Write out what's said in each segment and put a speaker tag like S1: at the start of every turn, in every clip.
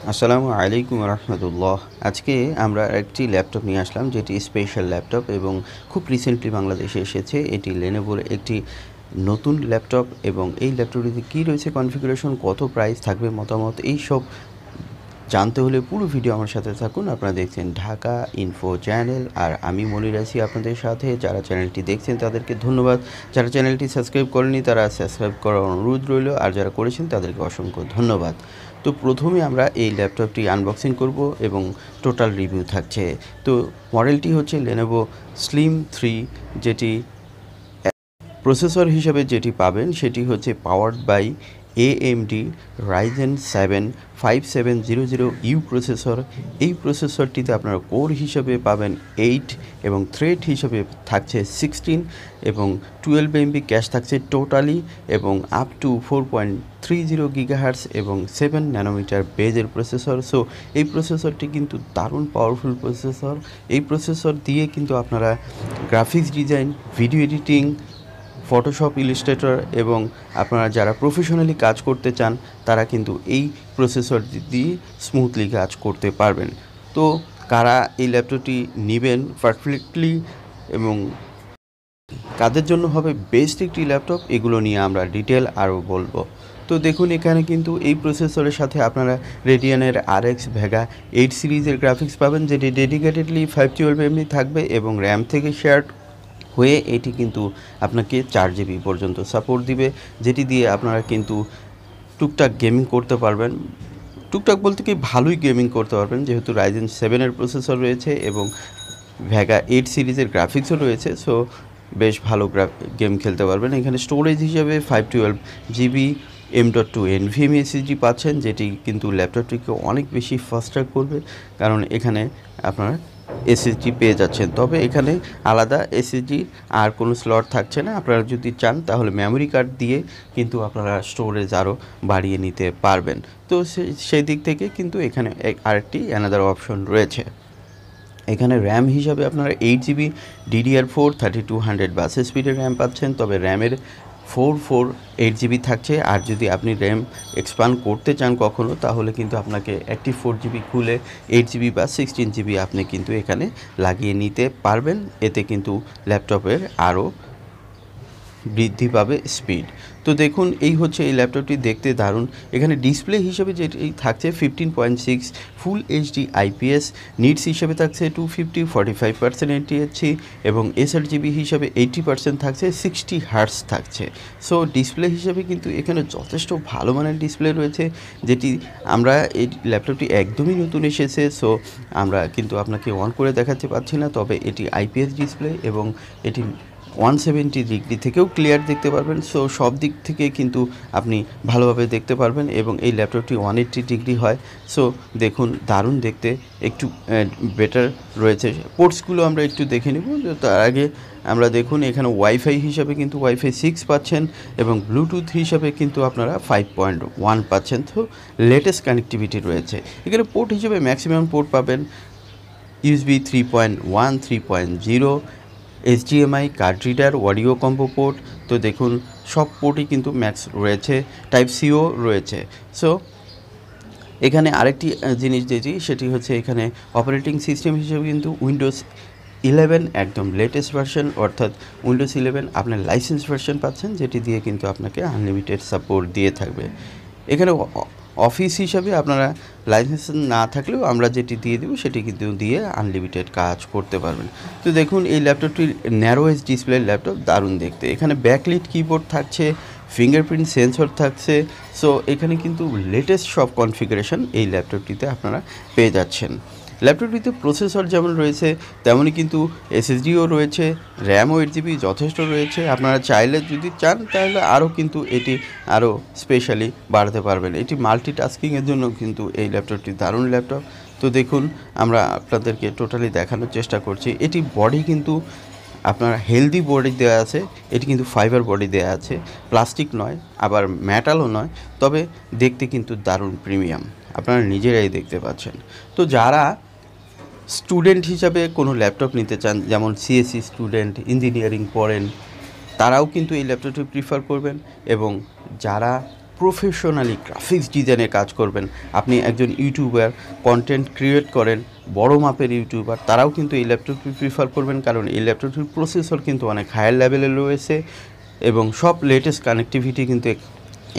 S1: আসসালামু আলাইকুম রহমতুল্লাহ। আজকে আমরা একটি ল্যাপটপ নিয়ে আসলাম যেটি স্পেশাল ল্যাপটপ এবং খুব রিসেন্টলি বাংলাদেশে এসেছে। এটি লেনোভোর একটি নতুন ল্যাপটপ এবং এই ল্যাপটপটিতে কী রয়েছে, কনফিগারেশন, কত প্রাইস থাকবে, মতামত, এই সব জানতে হলে পুরো ভিডিও আমার সাথে থাকুন। আপনারা দেখছেন ঢাকা ইনফো চ্যানেল আর আমি মনির আছি আপনাদের সাথে। যারা চ্যানেলটি দেখছেন তাদেরকে ধন্যবাদ, যারা চ্যানেলটি সাবস্ক্রাইব করেনি তারা সাবস্ক্রাইব করার অনুরোধ রইল, আর যারা করেছেন তাদেরকে অসংখ্য ধন্যবাদ। তো প্রথমে আমরা এই ল্যাপটপটি আনবক্সিং করব এবং টোটাল রিভিউ থাকছে। তো মডেলটি হচ্ছে Lenovo Slim 3, যেটি প্রসেসর হিসাবে যেটি পাবেন সেটি হচ্ছে powered by AMD Ryzen 7 5700U processor. এই প্রসেসরটিতে আপনারা কোর হিসাবে পাবেন 8 এবং থ্রেড হিসাবে থাকছে 16 এবং 12 MB ক্যাশ থাকছে টোটালি এবং আপ টু 4.30 GHz এবং 7 ন্যানোমিটার বেজের প্রসেসর। সো এই প্রসেসরটি কিন্তু দারুণ পাওয়ারফুল প্রসেসর। এই প্রসেসর দিয়ে কিন্তু আপনারা graphics design, video editing, Photoshop, Illustrator এবং আপনারা যারা প্রফেশনালি কাজ করতে চান তারা কিন্তু এই প্রসেসর দিয়ে স্মুথলি কাজ করতে পারবেন। তো কারা এই ল্যাপটপটি নেবেন পারফেক্টলি এবং কাদের জন্য হবে বেস্ট একটি ল্যাপটপ, এগুলো নিয়ে আমরা ডিটেল আরও বলবো। তো দেখুন, এখানে কিন্তু এই প্রসেসরের সাথে আপনারা রেডিয়ানের RX Vega 8 সিরিজের গ্রাফিক্স পাবেন, যেটি ডেডিকেটেডলি 512 MB থাকবে এবং র্যাম থেকে শেয়ার হয়ে এটি কিন্তু আপনাকে 4 GB পর্যন্ত সাপোর্ট দিবে, যেটি দিয়ে আপনারা কিন্তু টুকটাক গেমিং করতে পারবেন। টুকটাক বলতে কি ভালোই গেমিং করতে পারবেন, যেহেতু Ryzen 7 প্রসেসর রয়েছে এবং Vega 8 সিরিজের গ্রাফিক্সও রয়েছে। সো বেশ ভালো গেম খেলতে পারবেন। এখানে স্টোরেজ হিসেবে 512 GB M.2 NVMe SSD পাচ্ছেন, যেটি কিন্তু ল্যাপটপটিকে অনেক বেশি ফাস্টার করবে, কারণ এখানে আপনারা এসএসডি পেয়ে যাচ্ছেন। তবে এখানে আলাদা এসএসডি আর কোনো স্লট থাকছে না। আপনারা যদি চান তাহলে মেমোরি কার্ড দিয়ে কিন্তু আপনারা স্টোরেজ আরও বাড়িয়ে নিতে পারবেন। তো সেই দিক থেকে কিন্তু এখানে আরেকটি অ্যানাদার অপশন রয়েছে। এখানে র্যাম হিসাবে আপনারা 8 GB DDR4 3200 বাস স্পিডের র্যাম পাচ্ছেন, তবে র্যামের 448 GB থাকছে। আর যদি আপনি র্যাম এক্সপান্ড করতে চান কখনও, তাহলে কিন্তু আপনাকে একটি 4 GB খুলে 8 GB বা 16 GB আপনি কিন্তু এখানে লাগিয়ে নিতে পারবেন। এতে কিন্তু ল্যাপটপের আরও বৃদ্ধি পাবে স্পিড। তো দেখুন, এই হচ্ছে এই ল্যাপটপটি দেখতে দারুণ। এখানে ডিসপ্লে হিসেবে যেটি থাকছে 15.6 ফুল HD IPS, নিটস হিসেবে থাকছে 250 45% NTSC এবং sRGB হিসাবে 80% থাকছে, 60 Hz থাকছে। সো ডিসপ্লে হিসেবে কিন্তু এখানে যথেষ্ট ভালো মানের ডিসপ্লে রয়েছে, যেটি আমরা এই ল্যাপটপটি একদমই নতুন এসেছে। সো আমরা কিন্তু আপনাকে অন করে দেখাতে পারছি না, তবে এটি IPS ডিসপ্লে এবং এটি 170 ডিগ্রি থেকেও ক্লিয়ার দেখতে পারবেন। সো সব দিক থেকে কিন্তু আপনি ভালোভাবে দেখতে পারবেন এবং এই ল্যাপটপটি 180 ডিগ্রি হয়। সো দেখুন, দারুণ দেখতে, একটু বেটার রয়েছে। পোর্টসগুলো আমরা একটু দেখে নেব। তার আগে আমরা দেখুন, এখানে ওয়াইফাই হিসাবে কিন্তু ওয়াইফাই 6 পাচ্ছেন এবং ব্লুটুথ হিসাবে কিন্তু আপনারা 5.1 পাচ্ছেন। তো লেটেস্ট কানেক্টিভিটি রয়েছে। এখানে পোর্ট হিসেবে ম্যাক্সিমাম পোর্ট পাবেন USB 3.1 3.0, HDMI, card reader, audio combo port. তো দেখুন, সব পোর্টই কিন্তু ম্যাক্স রয়েছে, টাইপ সিও রয়েছে। সো এখানে আরেকটি জিনিস যেটি, সেটি হচ্ছে এখানে অপারেটিং সিস্টেম হিসেবে কিন্তু উইন্ডোজ 11 একদম লেটেস্ট ভার্সন, অর্থাৎ উইন্ডোজ 11 আপনার লাইসেন্স ভার্সন পাচ্ছেন, যেটি দিয়ে কিন্তু আপনাকে আনলিমিটেড সাপোর্ট দিয়ে থাকবে। এখানে অফিস হিসাবে আপনারা লাইসেন্স না থাকলেও আমরা যেটি দিয়ে দেবো সেটি কিন্তু দিয়ে আনলিমিটেড কাজ করতে পারবেন। তো দেখুন, এই ল্যাপটপটির ন্যারোয়েজ ডিসপ্লে ল্যাপটপ, দারুণ দেখতে। এখানে ব্যাকলিট কিবোর্ড থাকছে, ফিঙ্গারপ্রিন্ট সেন্সর থাকছে। সো এখানে কিন্তু লেটেস্ট সব কনফিগারেশন এই ল্যাপটপটিতে আপনারা পেয়ে যাচ্ছেন। ল্যাপটপটিতে প্রসেসর যেমন রয়েছে তেমনই কিন্তু এসএসডিও রয়েছে, র্যামও 8 GB যথেষ্ট রয়েছে। আপনারা চাইলে যদি চান তাহলে আরও কিন্তু এটি আরও স্পেশালি বাড়াতে পারবেন। এটি মাল্টিটাস্কিংয়ের জন্য কিন্তু এই ল্যাপটপটি দারুণ ল্যাপটপ। তো দেখুন, আমরা আপনাদেরকে টোটালি দেখানোর চেষ্টা করছি। এটি বডি কিন্তু আপনার হেলদি বডি দেওয়া আছে, এটি কিন্তু ফাইবার বডি দেওয়া আছে, প্লাস্টিক নয়, আবার মেটালও নয়, তবে দেখতে কিন্তু দারুণ প্রিমিয়াম, আপনারা নিজেরাই দেখতে পাচ্ছেন। তো যারা স্টুডেন্ট হিসাবে কোনো ল্যাপটপ নিতে চান, যেমন সিএসসি স্টুডেন্ট, ইঞ্জিনিয়ারিং পড়েন, তারাও কিন্তু এই ল্যাপটপটি প্রিফার করবেন। এবং যারা প্রফেশনালি গ্রাফিক্স ডিজাইনে কাজ করবেন, আপনি একজন ইউটিউবার, কন্টেন্ট ক্রিয়েট করেন, বড় মাপের ইউটিউবার, তারাও কিন্তু এই ল্যাপটপটি প্রিফার করবেন, কারণ এই ল্যাপটপটির প্রসেসর কিন্তু অনেক হায়ার লেভেলে রয়েছে এবং সব লেটেস্ট কানেক্টিভিটি কিন্তু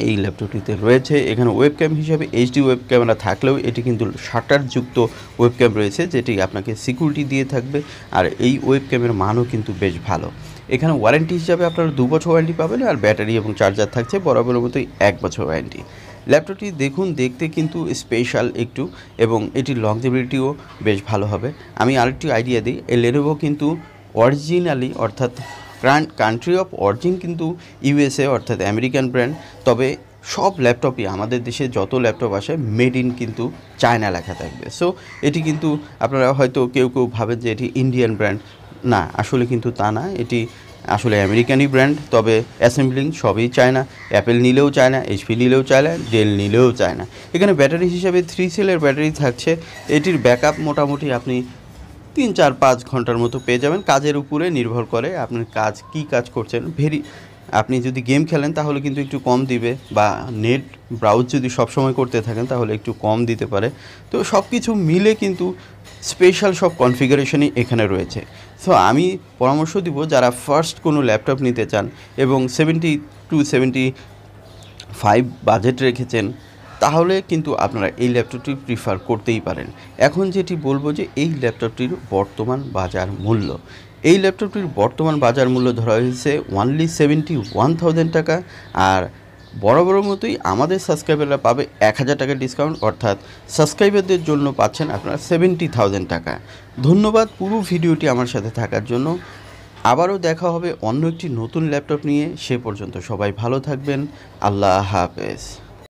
S1: এই ল্যাপটপটিতে রয়েছে। এখানে ওয়েবক্যাম হিসেবে এইচডি ওয়েব ক্যামেরা থাকলেও এটি কিন্তু শাটারযুক্ত ওয়েবক্যাম রয়েছে, যেটি আপনাকে সিকিউরিটি দিয়ে থাকবে, আর এই ওয়েবক্যামের মানও কিন্তু বেশ ভালো। এখানে ওয়ারেন্টি হিসাবে আপনারা 2 বছর ওয়ারেন্টি পাবেন, আর ব্যাটারি এবং চার্জার থাকছে বরাবরের মতোই 1 বছর ওয়ারেন্টি। ল্যাপটপটি দেখুন, দেখতে কিন্তু স্পেশাল একটু, এবং এটির লংজিভিটিও বেশ ভালো হবে। আমি আরেকটি আইডিয়া দিই, এই লেনোভো কিন্তু অরিজিনালি, অর্থাৎ কান্ট্রি অফ অরিজিন কিন্তু ইউএসএ, অর্থাৎ আমেরিকান ব্র্যান্ড, তবে সব ল্যাপটপই আমাদের দেশে যত ল্যাপটপ আসে মেড ইন কিন্তু চায়না লেখা থাকবে। সো এটি কিন্তু আপনারা হয়তো কেউ ভাবেন যে এটি ইন্ডিয়ান ব্র্যান্ড, না, আসলে কিন্তু তা না, এটি আসলে আমেরিকানই ব্র্যান্ড, তবে অ্যাসেম্বলিং সবই চায়না। অ্যাপেল নিলেও চায়না, এইচপি নিলেও চায়না, ডেল নিলেও চায়না। এখানে ব্যাটারি হিসাবে 3 সেলের ব্যাটারি থাকছে। এটির ব্যাকআপ মোটামুটি আপনি 3-4-5 ঘন্টার মতো পেয়ে যাবেন, কাজের উপরে নির্ভর করে আপনার কী কাজ করছেন। আপনি যদি গেম খেলেন তাহলে কিন্তু একটু কম দিবে, বা নেট ব্রাউজ যদি সবসময় করতে থাকেন তাহলে একটু কম দিতে পারে। তো সব কিছু মিলে কিন্তু স্পেশাল সব কনফিগারেশনই এখানে রয়েছে। সো আমি পরামর্শ দিব, যারা ফার্স্ট কোনো ল্যাপটপ নিতে চান এবং 70-75 বাজেট রেখেছেন, তাহলে কিন্তু আপনারা এই ল্যাপটপটি প্রিফার করতেই পারেন। এখন যেটি বলবো যে এই ল্যাপটপটির বর্তমান বাজার মূল্য, এই ল্যাপটপটির বর্তমান বাজার মূল্য ধরা হয়েছে অনলি 71,000 টাকা, আর বরাবরের মতোই আমাদের সাবস্ক্রাইবাররা পাবে 1,000 টাকা ডিসকাউন্ট, অর্থাৎ সাবস্ক্রাইবারদের জন্য পাচ্ছেন আপনারা 70,000 টাকা। ধন্যবাদ পুরো ভিডিওটি আমার সাথে থাকার জন্য। আবারও দেখা হবে অন্য একটি নতুন ল্যাপটপ নিয়ে, সে পর্যন্ত সবাই ভালো থাকবেন। আল্লাহ হাফেজ।